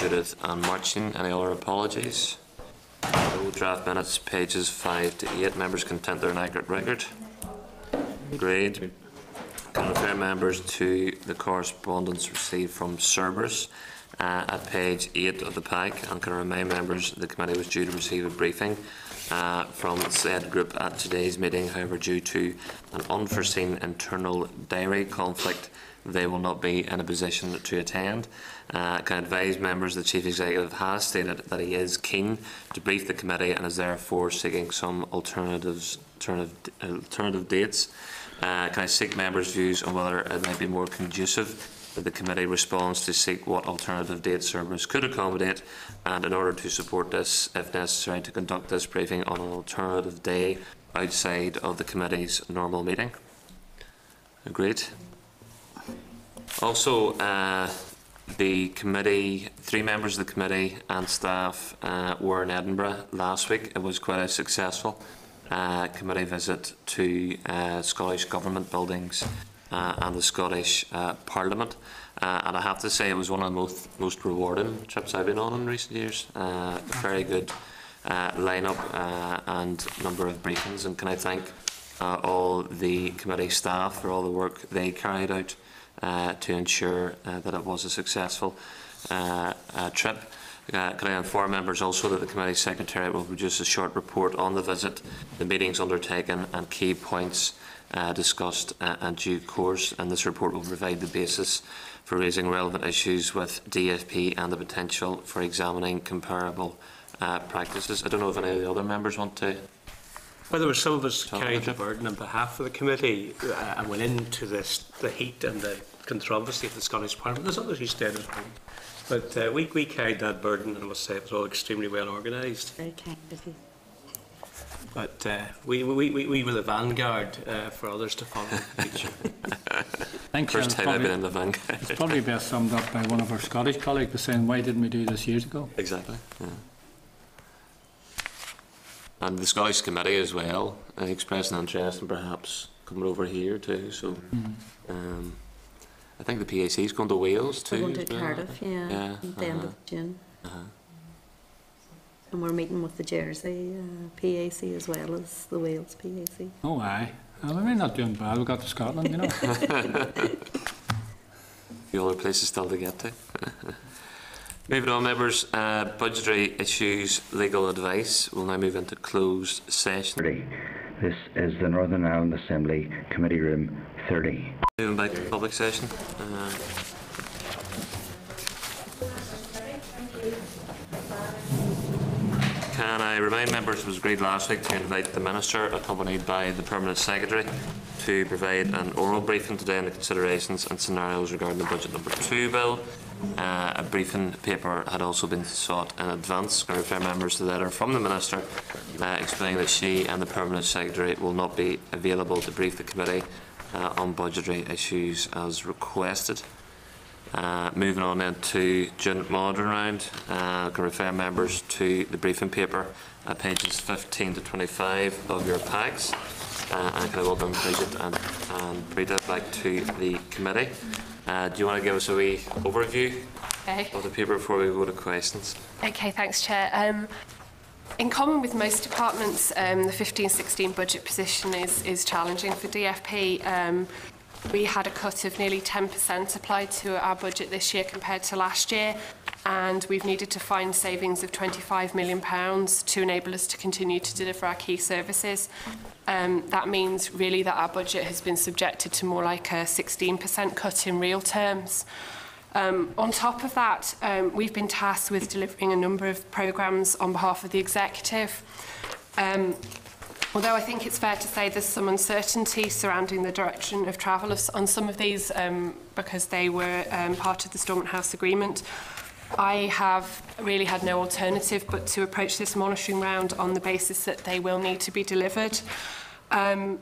Judith and Martin. Any other apologies? No. Draft minutes, pages 5 to 8. Members content they're an accurate record. Agreed. Can refer members to the correspondence received from Cerberus at page 8 of the pack, and can remind members the committee was due to receive a briefing from said group at today's meeting. However, due to an unforeseen internal diary conflict, they will not be in a position to attend. Can advise members the Chief Executive has stated that he is keen to brief the committee and is therefore seeking some alternative dates. Can I seek members' views on whether it might be more conducive that the committee responds to seek what alternative dates Cerberus could accommodate, and in order to support this, if necessary, to conduct this briefing on an alternative day outside of the committee's normal meeting? Agreed. Also, the committee, 3 members of the committee and staff were in Edinburgh last week. It was quite a successful committee visit to Scottish Government buildings and the Scottish Parliament, and I have to say it was one of the most rewarding trips I've been on in recent years. Very good line-up and number of briefings, and can I thank all the committee staff for all the work they carried out to ensure that it was a successful trip. Can I inform members also that the Committee Secretariat will produce a short report on the visit, the meetings undertaken and key points discussed in due course, and this report will provide the basis for raising relevant issues with DFP and the potential for examining comparable practices. I don't know if any of the other members want to. Well, there were some of us carried the burden on behalf of the committee and went into the heat and the controversy of the Scottish Parliament. There's others who stayed at home. But we carried that burden, and I must say it was all extremely well organised. Very kind of you. But we were the vanguard for others to follow in the future. First time I've been in the vanguard. It's probably best summed up by one of our Scottish colleagues saying, why didn't we do this years ago? Exactly. Yeah. And the Scottish Committee as well expressed an interest in perhaps coming over here too. So I think the PAC is going to Wales too. We're going to Cardiff, yeah, at the end of June. And we're meeting with the Jersey PAC as well as the Wales PAC. Oh, aye. Well, we're not doing bad. We got to Scotland, you know. A few other places still to get to. Moving on, members, budgetary issues, legal advice. We'll now move into closed session. This is the Northern Ireland Assembly Committee Room 30. Moving back to public session. Can I remind members it was agreed last week to invite the Minister, accompanied by the Permanent Secretary, to provide an oral briefing today on the considerations and scenarios regarding the Budget Number 2 bill. A briefing paper had also been sought in advance. I refer members to the letter from the Minister explaining that she and the Permanent Secretary will not be available to brief the committee on budgetary issues as requested. Moving on then to Joint Monitoring Round, I can refer members to the briefing paper at pages 15 to 25 of your packs. And can I welcome Bridget and Brita back to the committee. Do you want to give us a wee overview of the paper before we go to questions? Okay, thanks, Chair. In common with most departments, the 15-16 budget position is challenging for DFP. We had a cut of nearly 10% applied to our budget this year compared to last year, and we've needed to find savings of £25 million to enable us to continue to deliver our key services. That means really that our budget has been subjected to more like a 16% cut in real terms. On top of that, we've been tasked with delivering a number of programmes on behalf of the Executive. Although I think it's fair to say there's some uncertainty surrounding the direction of travel on some of these because they were part of the Stormont House Agreement, I have really had no alternative but to approach this monitoring round on the basis that they will need to be delivered. And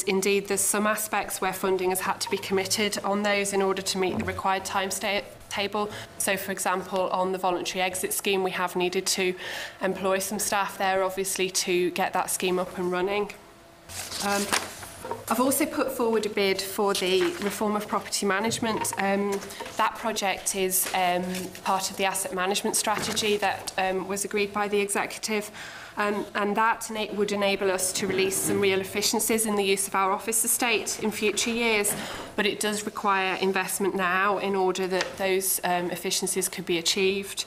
indeed, there's some aspects where funding has had to be committed on those in order to meet the required timetable. So, for example, on the voluntary exit scheme, we have needed to employ some staff there, obviously, to get that scheme up and running. I've also put forward a bid for the reform of property management. That project is part of the asset management strategy that was agreed by the executive, and that would enable us to release some real efficiencies in the use of our office estate in future years, but it does require investment now in order that those efficiencies could be achieved.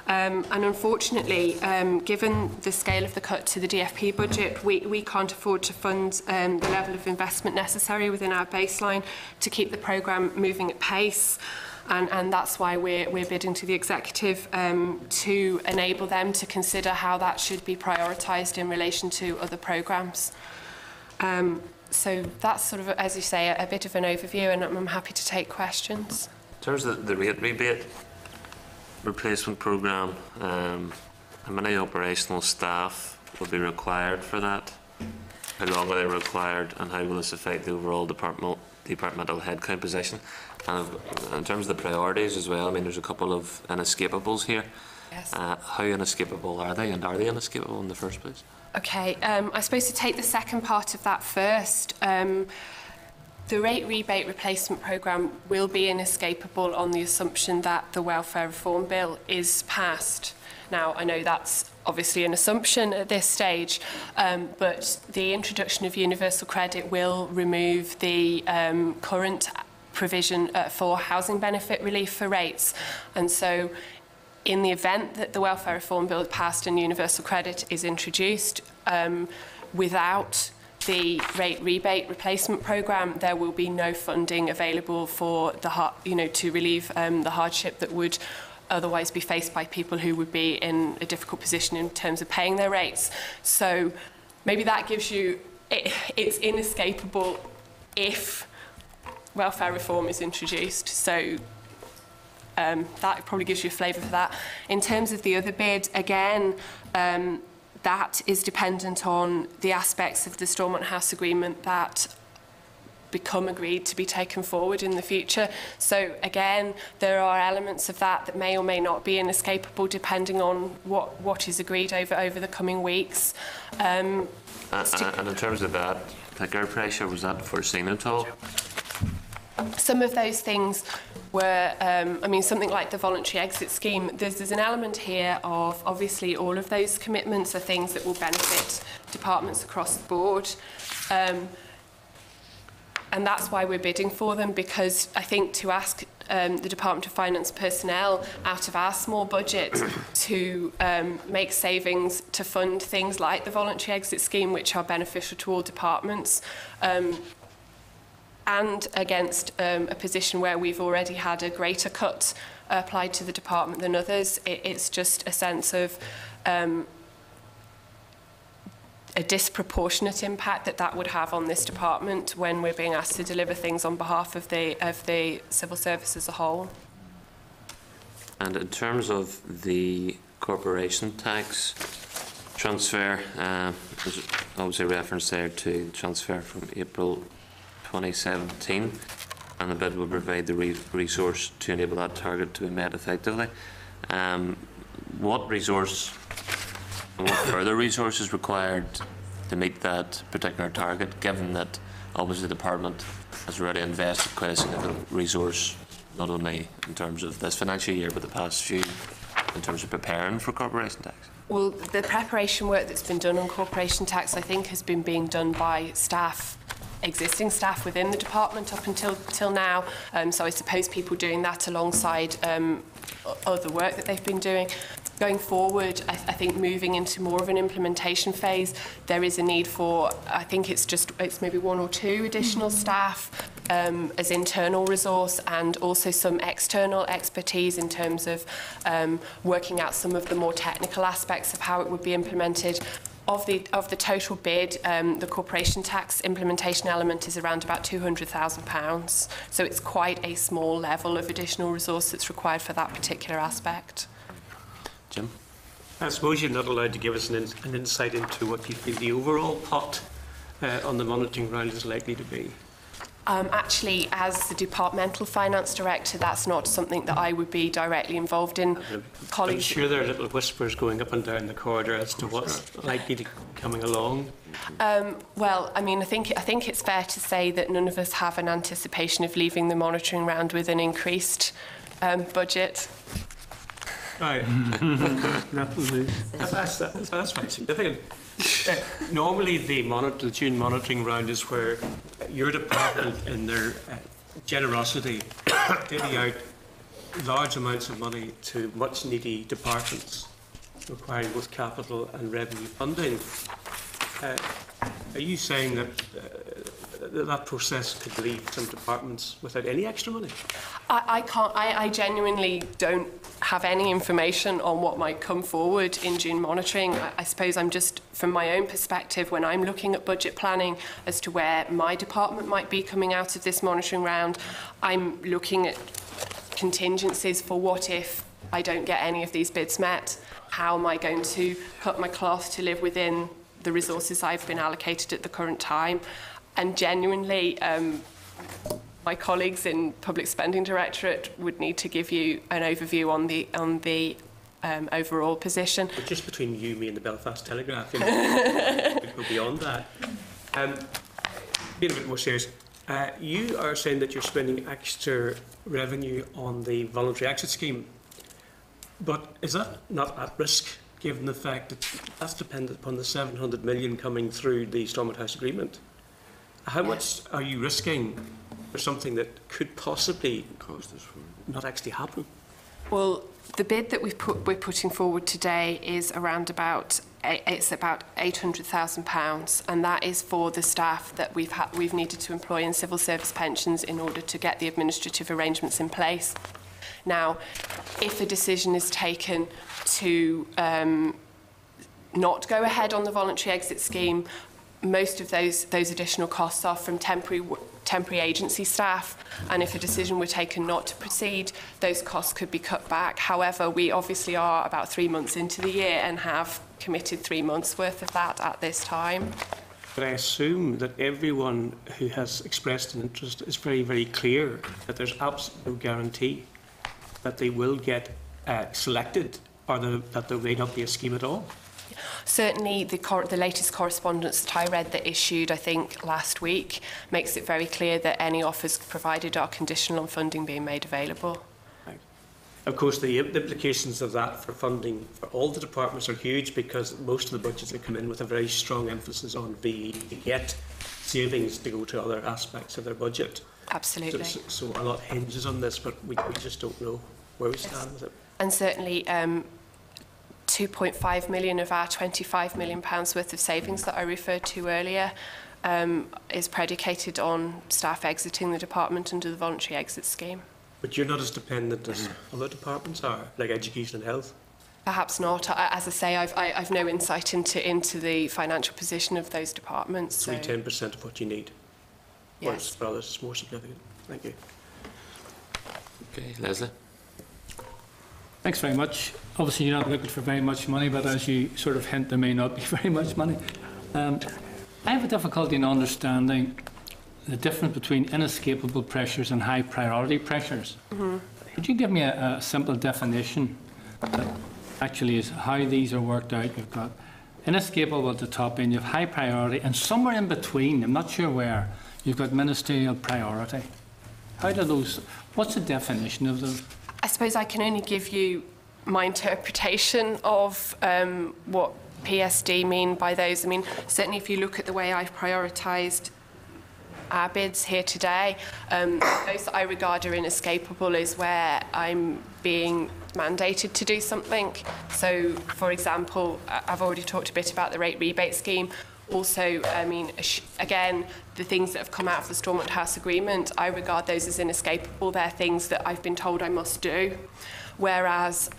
And unfortunately, given the scale of the cut to the DFP budget, we can't afford to fund the level of investment necessary within our baseline to keep the programme moving at pace. And that's why we're bidding to the executive to enable them to consider how that should be prioritised in relation to other programmes. So that's sort of, as you say, a bit of an overview, and I'm happy to take questions. In terms of the rate rebate replacement programme, how many operational staff will be required for that? How long are they required, and how will this affect the overall departmental headcount position? And in terms of the priorities as well, I mean, there's a couple of inescapables here. Yes. How inescapable are they, and are they inescapable in the first place? Okay, I suppose to take the second part of that first, the rate rebate replacement programme will be inescapable on the assumption that the Welfare Reform Bill is passed. Now, I know that's obviously an assumption at this stage, but the introduction of universal credit will remove the current provision for housing benefit relief for rates. And so in the event that the Welfare Reform Bill is passed and universal credit is introduced, without the rate rebate replacement programme, there will be no funding available for to relieve the hardship that would otherwise be faced by people who would be in a difficult position in terms of paying their rates. So maybe that gives you, it's inescapable if welfare reform is introduced. So that probably gives you a flavour for that. In terms of the other bid, again, that is dependent on the aspects of the Stormont House agreement that become agreed to be taken forward in the future. So again, there are elements of that may or may not be inescapable depending on what is agreed over the coming weeks. And in terms of that, the pressure, was that foreseen at all? Some of those things were, I mean, something like the voluntary exit scheme, there's an element here of, obviously, all of those commitments are things that will benefit departments across the board. And that's why we're bidding for them, because I think to ask the Department of Finance personnel out of our small budget to make savings to fund things like the voluntary exit scheme, which are beneficial to all departments, and against a position where we've already had a greater cut applied to the department than others, it's just a sense of a disproportionate impact that would have on this department when we're being asked to deliver things on behalf of the civil service as a whole. And in terms of the corporation tax transfer, there's obviously reference there to transfer from April 2017, and the bid will provide the resource to enable that target to be met effectively. What resource and what further resource is required to meet that particular target, given that obviously the department has already invested quite a significant resource, not only in terms of this financial year but the past few, in terms of preparing for corporation tax? Well, the preparation work that's been done on corporation tax, I think, has been being done by staff, existing staff within the department up until now. So I suppose people doing that alongside other work that they've been doing. Going forward, I think moving into more of an implementation phase, there is a need for, I think it's maybe 1 or 2 additional staff as internal resource, and also some external expertise in terms of working out some of the more technical aspects of how it would be implemented. Of the total bid, the corporation tax implementation element is around about £200,000. So it's quite a small level of additional resource that's required for that particular aspect. Jim? I suppose you're not allowed to give us an insight into what you think the overall pot on the monitoring ground is likely to be. Actually, as the departmental finance director, that's not something that I would be directly involved in. I'm Colleagues, sure there are little whispers going up and down the corridor as to what's likely to coming along. well, I mean, I think it's fair to say that none of us have an anticipation of leaving the monitoring round with an increased budget. Right. That's very significant. Normally, the June monitoring round is where your department, in their generosity, divvy out large amounts of money to much needy departments requiring both capital and revenue funding. Are you saying that that process could leave some departments without any extra money? I can't. I genuinely don't have any information on what might come forward in June monitoring. I suppose I'm just, from my own perspective, when I'm looking at budget planning as to where my department might be coming out of this monitoring round, I'm looking at contingencies for what if I don't get any of these bids met. How am I going to cut my cloth to live within the resources I've been allocated at the current time? And genuinely, my colleagues in Public Spending Directorate would need to give you an overview on the overall position. But just between you, me and the Belfast Telegraph, you know, we go beyond that. Being a bit more serious, you are saying that you're spending extra revenue on the voluntary exit scheme, but is that not at risk, given the fact that that's dependent upon the 700 million coming through the Stormont House agreement? How much are you risking for something that could possibly not actually happen? Well, the bid that we're putting forward today is around about £800,000, and that is for the staff that we've needed to employ in civil service pensions in order to get the administrative arrangements in place. Now, if a decision is taken to not go ahead on the voluntary exit scheme, most of those additional costs are from temporary agency staff, and if a decision were taken not to proceed, those costs could be cut back. However, we obviously are about 3 months into the year and have committed 3 months worth of that at this time. But I assume that everyone who has expressed an interest is very, very clear that there's absolutely no guarantee that they will get selected, or that there may not be a scheme at all. Certainly, the latest correspondence that I read that issued, I think, last week, makes it very clear that any offers provided are conditional on funding being made available. Right. Of course, the implications of that for funding for all the departments are huge, because most of the budgets have come in with a very strong emphasis on VE to get savings to go to other aspects of their budget. Absolutely. So a lot hinges on this, but we just don't know where we stand with it. And certainly, 2.5 million of our £25 million worth of savings that I referred to earlier is predicated on staff exiting the department under the voluntary exit scheme. But you're not as dependent as other departments are, like education and health? Perhaps not. As I say, I've no insight into the financial position of those departments. So 10% of what you need? Yes. Whereas for others, it's more significant. Thank you. Okay, Leslie. Thanks very much. Obviously, you're not looking for very much money, but as you sort of hint, there may not be very much money. I have a difficulty in understanding the difference between inescapable pressures and high priority pressures. Mm-hmm. Could you give me a simple definition that actually is how these are worked out? You've got inescapable at the top end, you have high priority, and somewhere in between, I'm not sure where, you've got ministerial priority. How do those, what's the definition of those? I suppose I can only give you my interpretation of what PSD mean by those. I mean, certainly if you look at the way I've prioritised our bids here today, those that I regard are inescapable is where I'm being mandated to do something. So, for example, I've already talked a bit about the rate rebate scheme. Also, I mean, again, the things that have come out of the Stormont House agreement, I regard those as inescapable. They're things that I've been told I must do. Whereas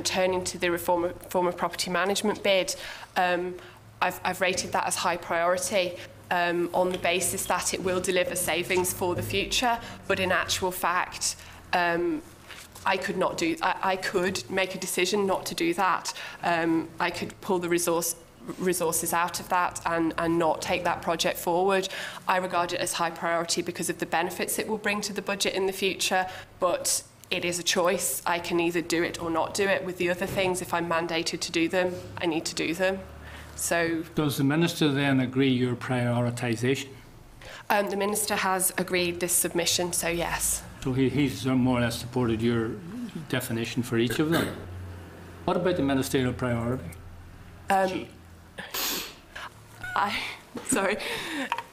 turning to the reform of property management bid, I've rated that as high priority on the basis that it will deliver savings for the future. But in actual fact, I could make a decision not to do that. I could pull the resource resources out of that and not take that project forward. I regard it as high priority because of the benefits it will bring to the budget in the future, but it is a choice. I can either do it or not do it. With the other things, if I'm mandated to do them, I need to do them. So, does the Minister then agree your prioritisation? the Minister has agreed this submission, so yes. So he's more or less supported your definition for each of them. What about the ministerial priority? Sorry.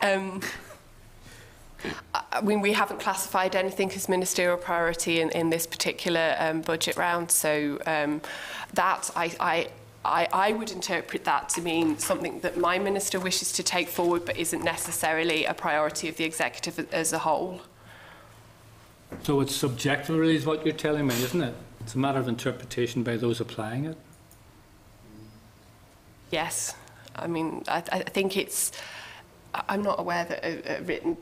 I mean, we haven't classified anything as ministerial priority in this particular budget round, so that I would interpret that to mean something that my minister wishes to take forward but isn't necessarily a priority of the executive as a whole. So it's subjective, really, is what you're telling me, isn't it? It's a matter of interpretation by those applying it. Yes. I mean, I think it's... I'm not aware that a written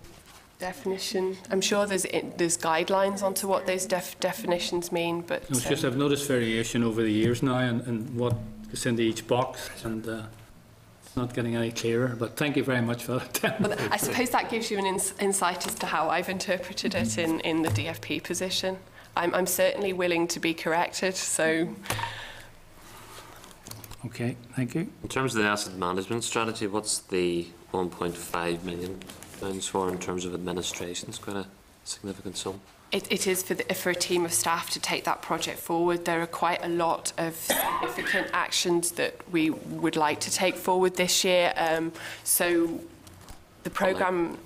definition... I'm sure there's guidelines onto what those definitions mean, but... No, it's just I've noticed variation over the years now and what is into each box, and it's not getting any clearer. But thank you very much for that. Well, I suppose that gives you an insight as to how I've interpreted it in the DFP position. I'm certainly willing to be corrected, so... Okay, thank you. In terms of the asset management strategy, what's the 1.5 million pounds for in terms of administration? It's quite a significant sum. It is for a team of staff to take that project forward. There are quite a lot of significant actions that we would like to take forward this year. So the programme...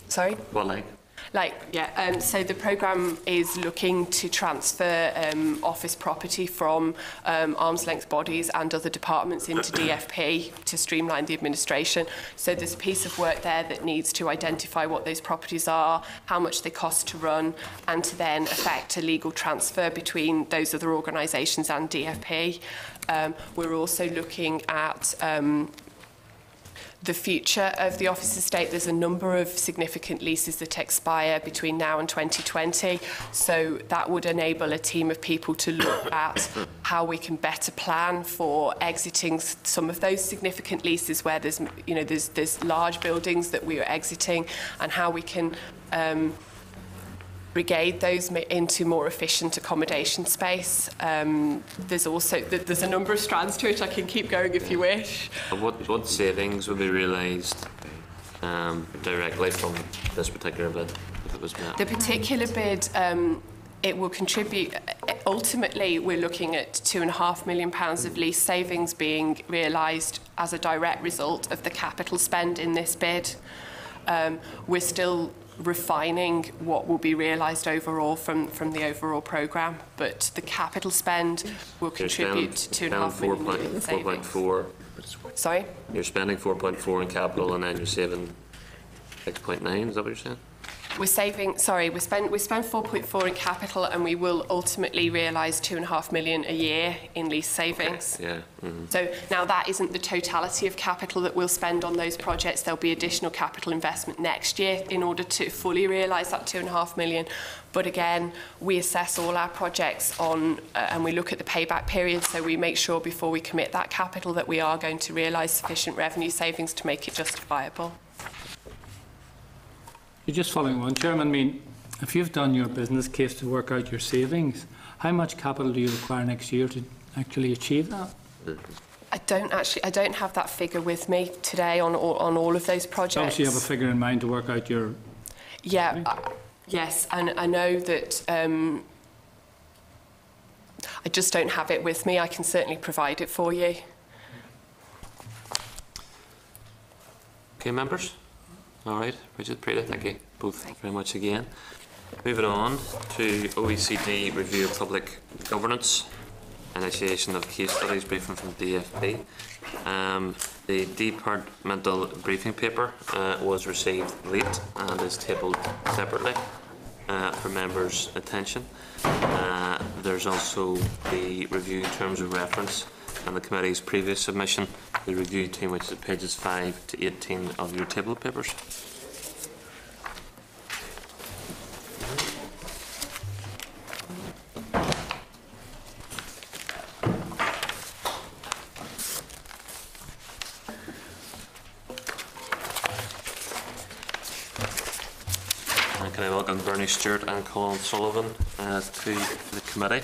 Sorry? What like? So the programme is looking to transfer office property from arm's length bodies and other departments into DFP to streamline the administration. So there's a piece of work there that needs to identify what those properties are, how much they cost to run, and to then effect a legal transfer between those other organisations and DFP. We're also looking at the future of the office estate. There's a number of significant leases that expire between now and 2020, so that would enable a team of people to look at how we can better plan for exiting some of those significant leases where there's large buildings that we are exiting, and how we can brigade those into more efficient accommodation space. There's a number of strands to it. I can keep going if you wish. And what savings would be realised directly from this particular bid if it was met? The particular bid, it will contribute. Ultimately, we're looking at £2.5 million of lease savings being realised as a direct result of the capital spend in this bid. We're still refining what will be realised overall from the overall programme, but the capital spend will contribute to £2.5 million in savings. 4.4. Sorry? You're spending 4.4 in capital and then you're saving 6.9, is that what you're saying? We spend 4.4 in capital, and we will ultimately realise £2.5 million a year in lease savings. Okay. Yeah. Mm-hmm. So now that isn't the totality of capital that we'll spend on those projects. There'll be additional capital investment next year in order to fully realise that £2.5 million. But again, we assess all our projects on, and we look at the payback period. So we make sure before we commit that capital that we are going to realise sufficient revenue savings to make it justifiable. You're just following on, Chairman. I mean, if you've done your business case to work out your savings, how much capital do you require next year to actually achieve that? I don't have that figure with me today on all of those projects. So obviously you have a figure in mind to work out your... Yeah, yes, and I know that I just don't have it with me. I can certainly provide it for you. Okay, members? All right, Richard, Prita, thank you both very much again. Moving on to OECD Review of Public Governance, initiation of case studies briefing from DFP. The departmental briefing paper was received late and is tabled separately for members' attention. There's also the review terms of reference and the committee's previous submission, the review team, which is at pages 5 to 18 of your table of papers. can I welcome Bernie Stewart and Colin Sullivan to the committee.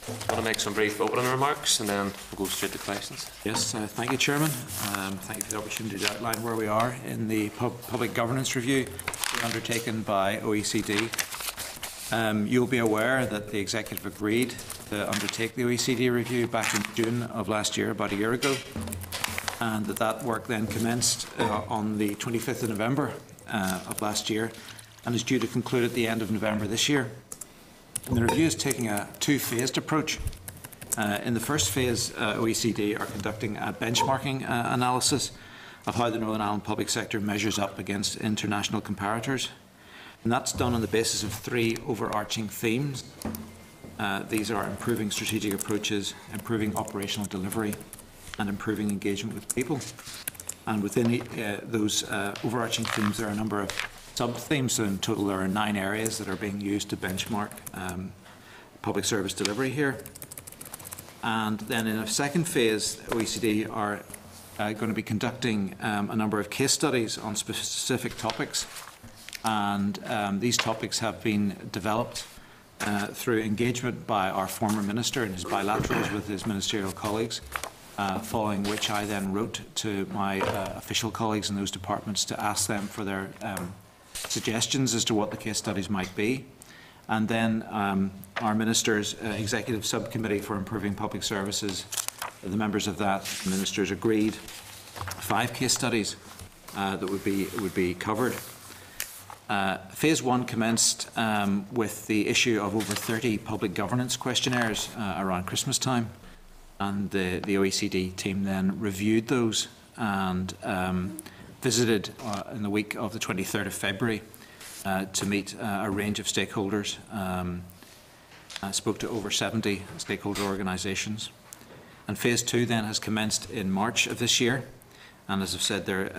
I want to make some brief opening remarks and then we'll go straight to questions. Yes, thank you, Chairman. Thank you for the opportunity to outline where we are in the public governance review undertaken by OECD. You'll be aware that the Executive agreed to undertake the OECD review back in June of last year, about a year ago, and that work then commenced on the 25th of November of last year and is due to conclude at the end of November this year. And the review is taking a two-phased approach. In the first phase, OECD are conducting a benchmarking analysis of how the Northern Ireland public sector measures up against international comparators. And that's done on the basis of three overarching themes. These are improving strategic approaches, improving operational delivery, and improving engagement with people. And within those overarching themes, there are a number of sub-themes. So in total, there are 9 areas that are being used to benchmark public service delivery here. And then in a second phase, OECD are going to be conducting a number of case studies on specific topics. And these topics have been developed through engagement by our former minister in his bilaterals with his ministerial colleagues, following which I then wrote to my official colleagues in those departments to ask them for their suggestions as to what the case studies might be. And then our Minister's Executive Subcommittee for Improving Public Services, the members of that ministers agreed 5 case studies that would be covered. Phase 1 commenced with the issue of over 30 public governance questionnaires around Christmas time, and the OECD team then reviewed those and visited in the week of the 23rd of February to meet a range of stakeholders. I spoke to over 70 stakeholder organisations. And Phase 2 then has commenced in March of this year. And as I've said, they're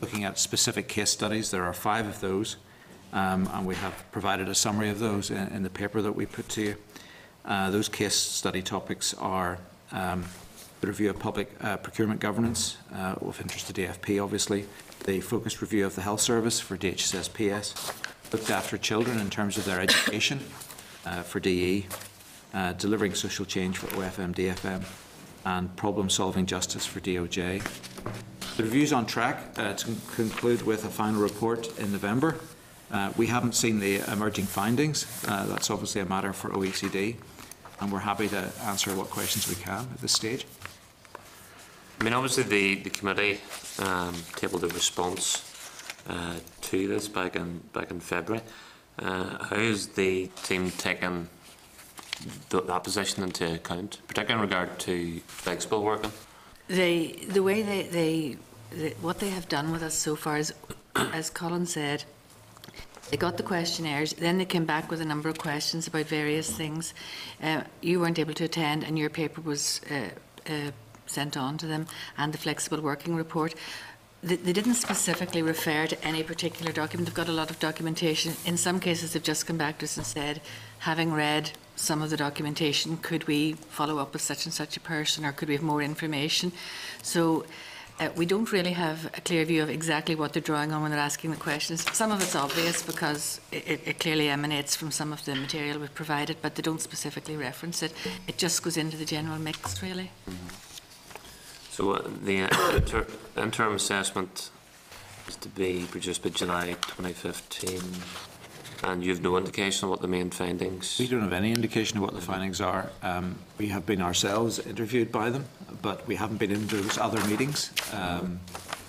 looking at specific case studies. There are 5 of those. And we have provided a summary of those in the paper that we put to you. Those case study topics are the review of public procurement governance, of interest to DFP obviously, the focused review of the health service for DHSS-PS, looked after children in terms of their education for DE, delivering social change for OFM-DFM, and problem-solving justice for DOJ. The review's on track to conclude with a final report in November. We haven't seen the emerging findings. That's obviously a matter for OECD, and we're happy to answer what questions we can at this stage. I mean, obviously the committee tabled a response to this back in February. How is the team taken that position into account, particularly in regard to flexible working? The way what they have done with us so far is, as Colin said, they got the questionnaires, then they came back with a number of questions about various things. You weren't able to attend, and your paper was sent on to them, and the flexible working report. They didn't specifically refer to any particular document. They've got a lot of documentation. In some cases, they've just come back to us and said, having read some of the documentation, could we follow up with such and such a person, or could we have more information? So we don't really have a clear view of exactly what they're drawing on when they're asking the questions. Some of it's obvious because it clearly emanates from some of the material we've provided, but they don't specifically reference it. It just goes into the general mix, really. Mm-hmm. So the interim assessment is to be produced by July 2015, and you have no indication of what the main findings? We don't have any indication of what the findings are. We have been ourselves interviewed by them, but we haven't been in those other meetings.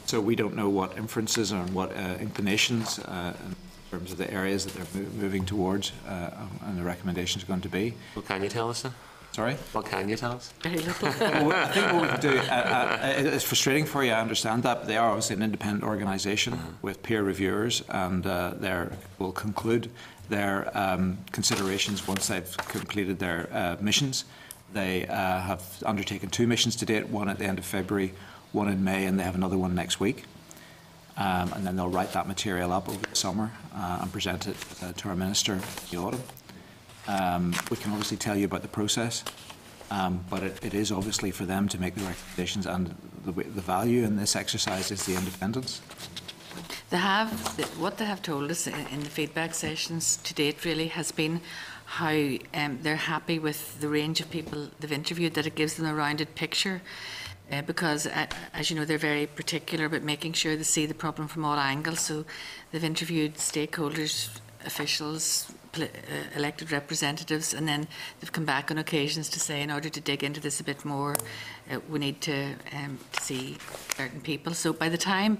So we don't know what inferences and what inclinations in terms of the areas that they're moving towards and the recommendations are going to be. What can you tell us then? Sorry? What can you tell us? Very little. Well, I think what we can do, it's frustrating for you, I understand that, but they are obviously an independent organisation with peer reviewers, and they will conclude their considerations once they've completed their missions. They have undertaken 2 missions to date, one at the end of February, one in May, and they have another one next week. And then they'll write that material up over the summer and present it to our Minister in the autumn. We can obviously tell you about the process, but it is obviously for them to make the recommendations, and the value in this exercise is the independence. What they have told us in the feedback sessions to date really has been how they're happy with the range of people they've interviewed, that it gives them a rounded picture. Because, as you know, they're very particular about making sure they see the problem from all angles. So they've interviewed stakeholders, officials, elected representatives, and then they've come back on occasions to say, in order to dig into this a bit more, we need to see certain people. So by the time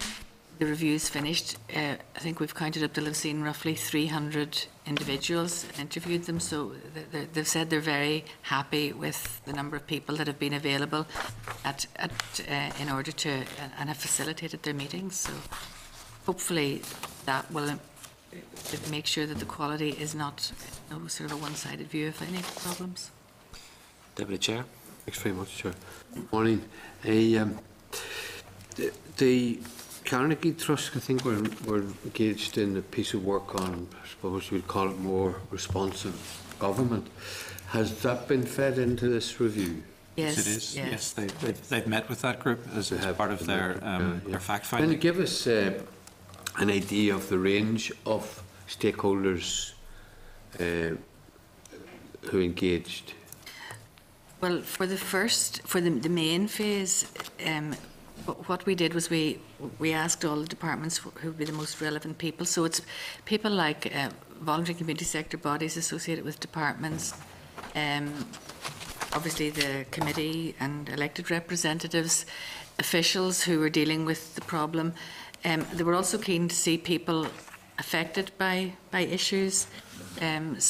the review's finished, I think we've counted up, they'll have seen roughly 300 individuals, interviewed them. So they've said they're very happy with the number of people that have been available in order to, and have facilitated their meetings. So hopefully that will make sure that the quality is not sort of a one-sided view of any problems. Deputy Chair. Thanks very much, Chair. Morning. The Carnegie Trust, I think we're engaged in a piece of work on, I suppose we'd call it more responsive government. Has that been fed into this review? Yes, it is. yes. They've met with that group as part of their fact finding. Can you give us an idea of the range of stakeholders who engaged? Well, for the main phase, what we did was we asked all the departments who would be the most relevant people. So it's people like voluntary community sector bodies associated with departments, obviously the committee and elected representatives, officials who were dealing with the problem. They were also keen to see people affected by issues. In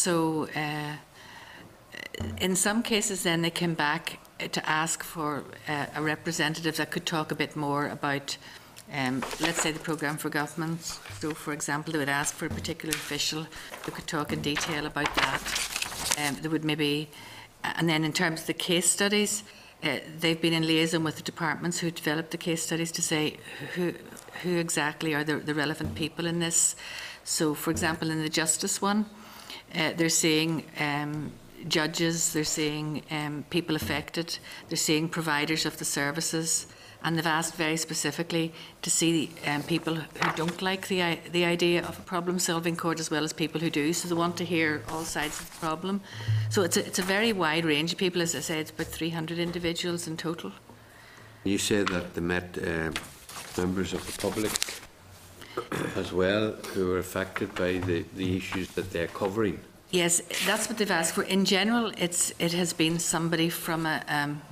some cases then they came back to ask for a representative that could talk a bit more about, let's say, the programme for government. So, for example, they would ask for a particular official who could talk in detail about that. There would maybe, and then in terms of the case studies, they've been in liaison with the departments who developed the case studies to say who exactly are the relevant people in this. So, for example, in the justice one, they're seeing judges, they're seeing people affected, they're seeing providers of the services, and they've asked very specifically to see people who don't like the idea of a problem-solving court as well as people who do. So they want to hear all sides of the problem. So it's a very wide range of people. As I say, it's about 300 individuals in total. You said that they met members of the public as well who were affected by the issues that they're covering. Yes, that's what they've asked for. In general, it has been somebody from an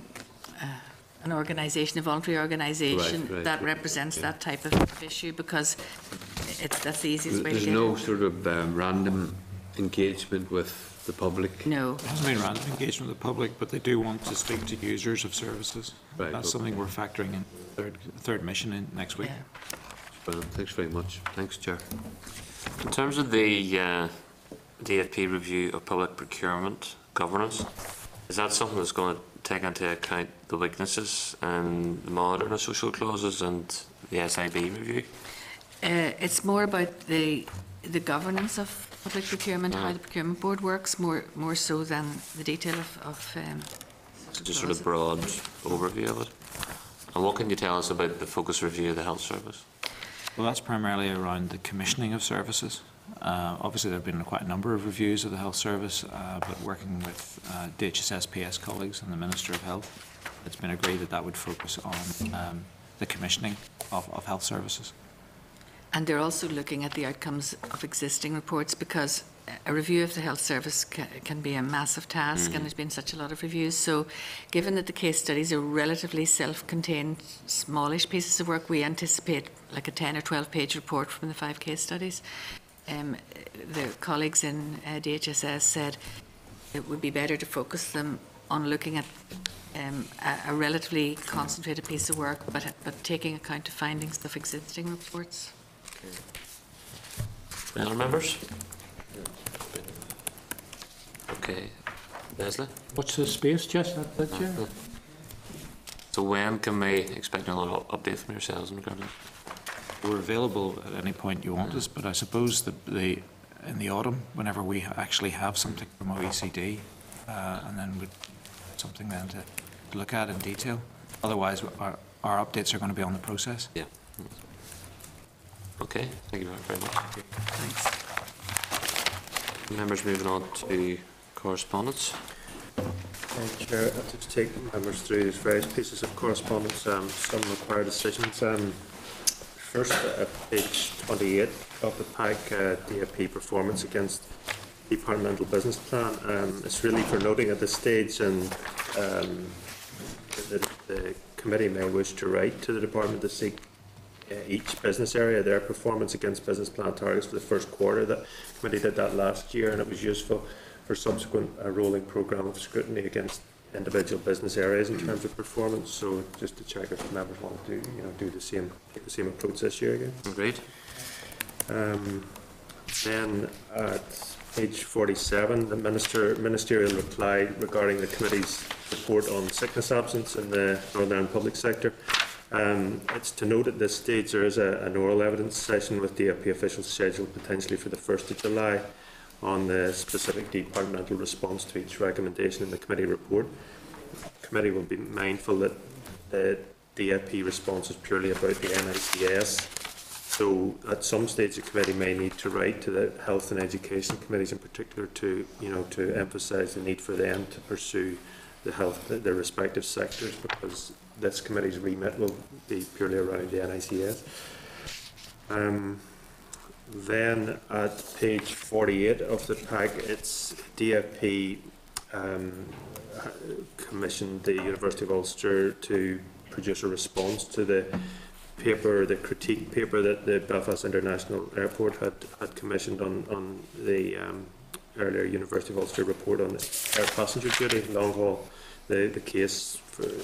organisation, a voluntary organisation that represents that type of issue, because that's the easiest way to get it. There's no sort of random engagement with the public? No. It hasn't been random engagement with the public, but they do want to speak to users of services. Right, that's something we're factoring in third mission in next week. Yeah. Well, thanks very much. Thanks, Chair. In terms of the DFP review of public procurement governance, is that something that's going to take into account the weaknesses and the monitoring of social clauses and the SIB review? It's more about the governance of public procurement, how the procurement board works, more so than the detail of just sort of broad overview of it. And what can you tell us about the focus review of the health service? Well, that's primarily around the commissioning of services. Obviously, there have been quite a number of reviews of the health service, but working with DHSS-PS colleagues and the Minister of Health, it's been agreed that that would focus on the commissioning of health services. And they're also looking at the outcomes of existing reports, because a review of the health service can be a massive task, and there's been such a lot of reviews. So given that the case studies are relatively self-contained, smallish pieces of work, we anticipate like a 10 or 12-page report from the 5 case studies. The colleagues in DHSS said it would be better to focus them on looking at a relatively concentrated piece of work, but taking account of findings of existing reports. Other members? Okay. Leslie? What's the space, Jess? That Chair? So when can we expect another update from yourselves in regard to that? We're available at any point you want us, but I suppose in the autumn, whenever we actually have something from OECD, and then with something then to look at in detail. Otherwise, our updates are going to be on the process. Yeah. Okay, thank you very much. Thanks. Members, moving on to correspondence. Chair, I'll just take members through these various pieces of correspondence, some require decisions. First, at page 28 of the pack, DFP performance against departmental business plan. It's really for noting at this stage, and the committee may wish to write to the department to seek each business area their performance against business plan targets for the first quarter. The committee did that last year, and it was useful for subsequent rolling programme of scrutiny against individual business areas in terms of performance. So just to check if members want to do the same, take the same approach this year again. Agreed. Then at page 47, the ministerial reply regarding the committee's report on sickness absence in the Northern Ireland public sector. It's to note at this stage there is an oral evidence session with DFP officials scheduled potentially for the 1st of July on the specific departmental response to each recommendation in the committee report. The committee will be mindful that the DFP response is purely about the NICS. So at some stage the committee may need to write to the health and education committees in particular to emphasise the need for them to pursue their respective sectors, because this committee's remit will be purely around the NICS. Then at page 48 of the pack, it's DFP commissioned the University of Ulster to produce a response to the critique paper that the Belfast International Airport had commissioned on the earlier University of Ulster report on air passenger duty, long haul, the case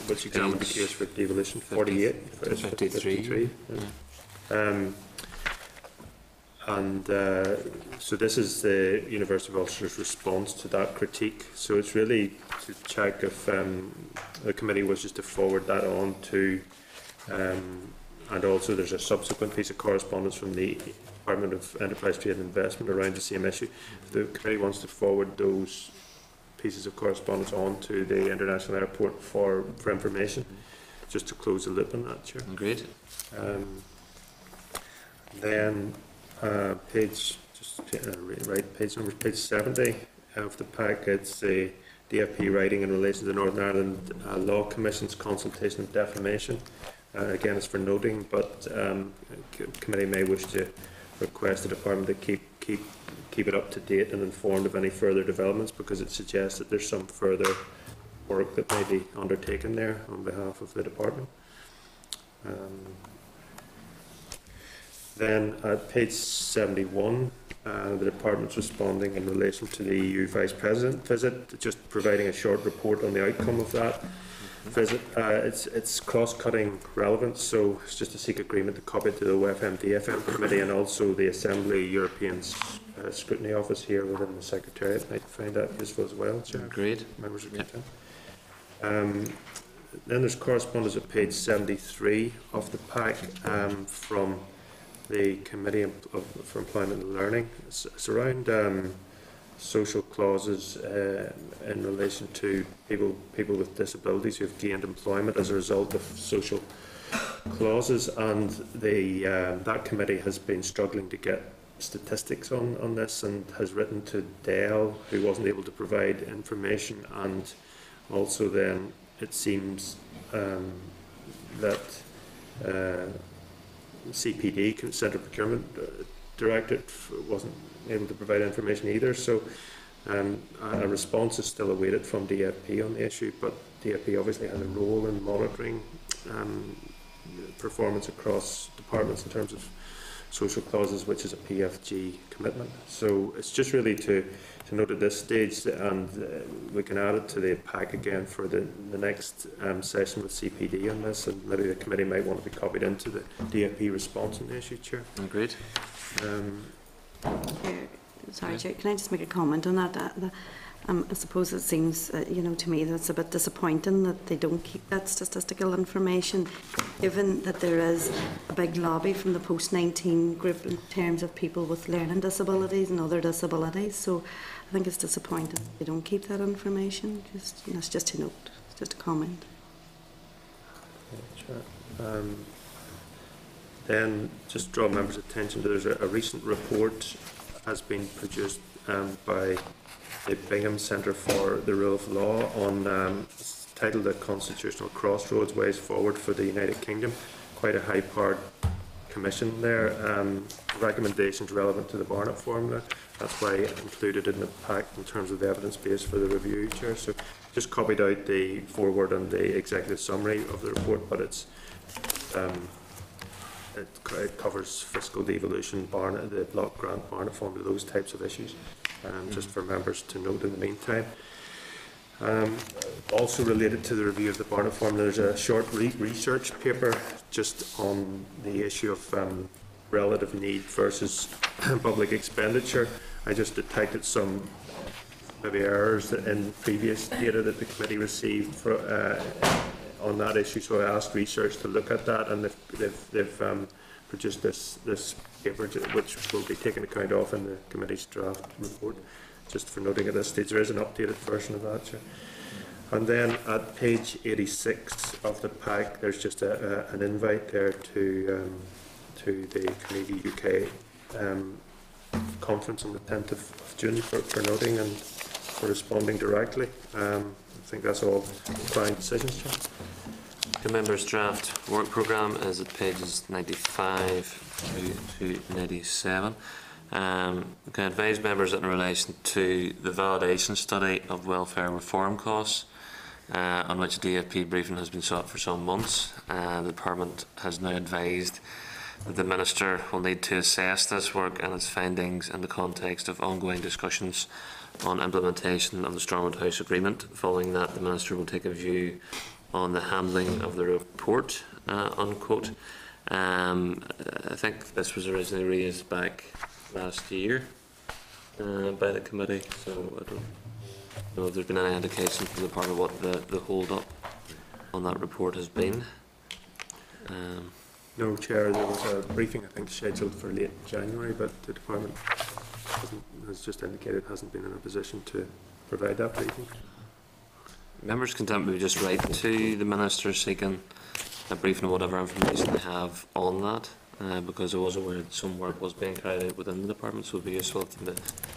which examined the case for devolution 48, 53. So this is the University of Ulster's response to that critique. So it's really to check if the committee wishes to forward that on to, and also there's a subsequent piece of correspondence from the Department of Enterprise, Trade and Investment around the same issue. If the committee wants to forward those pieces of correspondence on to the International Airport for information, just to close the loop on that, Chair. Agreed. Then page page 70 of the pack, it's the DFP writing in relation to the Northern Ireland Law Commission's consultation of defamation. Again, it's for noting, but committee may wish to request the department to keep it up to date and informed of any further developments, because it suggests that there's some further work that may be undertaken there on behalf of the department. Then at page 71, the department's responding in relation to the EU Vice President visit, just providing a short report on the outcome of that visit. It's cross-cutting relevance, so it's just to seek agreement to copy it to the OFM DFM committee and also the Assembly European Scrutiny Office here within the Secretariat. Might find that useful as well, Chair. Agreed. Members of the Then there's correspondence at page 73 of the pack from the Committee for Employment and Learning. It's around social clauses in relation to people with disabilities who have gained employment as a result of social clauses, and that committee has been struggling to get statistics on this, and has written to Dell, who wasn't able to provide information, and also then it seems that CPD, Central Procurement Directorate, wasn't able to provide information either. So a response is still awaited from DFP on the issue, but DFP obviously has a role in monitoring performance across departments in terms of social clauses, which is a PFG commitment. So it's just really to note at this stage, and we can add it to the pack again for the next session with CPD on this, and maybe the committee might want to be copied into the DFP response on the issue, Chair. Agreed. Sorry, Chair, can I just make a comment on that? I suppose it seems, to me that it's a bit disappointing that they don't keep that statistical information, given that there is a big lobby from the post-19 group in terms of people with learning disabilities and other disabilities. So I think it's disappointing they don't keep that information. It's just a note, it's just a comment. Sure. Then just draw members' attention to there's a recent report has been produced by the Bingham Centre for the Rule of Law on titled "The Constitutional Crossroads: Ways Forward for the United Kingdom." Quite a high-powered commission there. Recommendations relevant to the Barnett formula. That's why I included in the pack in terms of the evidence base for the review, Chair. So just copied out the foreword and the executive summary of the report, but it covers fiscal devolution, Barnett, the block grant, Barnett formula, those types of issues, just for members to note in the meantime. Also related to the review of the Barnett formula, there's a short research paper just on the issue of relative need versus public expenditure. I just detected some maybe errors in previous data that the committee received for, on that issue, so I asked research to look at that, and they've produced this paper which will be taken account of in the committee's draft report. Just for noting at this stage, there is an updated version of that. Sure. And then at page 86 of the pack, there's just an invite there to the Committee UK conference on the 10th of June for noting and for responding directly. I think that's all fine decisions, Chair. The members' draft work programme is at pages 95 to 97. Can I advise members in relation to the validation study of welfare reform costs, on which a DFP briefing has been sought for some months. The Department has now advised that the Minister will need to assess this work and its findings in the context of ongoing discussions on implementation of the Stormont House Agreement. Following that, the Minister will take a view on the handling of the report, unquote. I think this was originally raised back last year by the committee, so I don't know if there's been any indication from the Department what the hold-up on that report has been. No, Chair, there was a briefing I think scheduled for late January, but the Department has just indicated it hasn't been in a position to provide that briefing. Members can simply just write to the Minister seeking a briefing of whatever information they have on that, because I was aware that some work was being carried out within the Department, so it would be useful if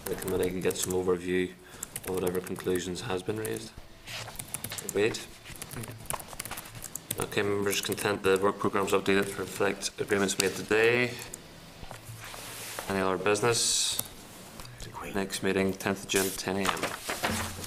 the committee can get some overview of whatever conclusions has been raised. Wait. Okay, members content the work programme is updated to reflect agreements made today. Any other business? Next meeting, 10th of June, 10 AM.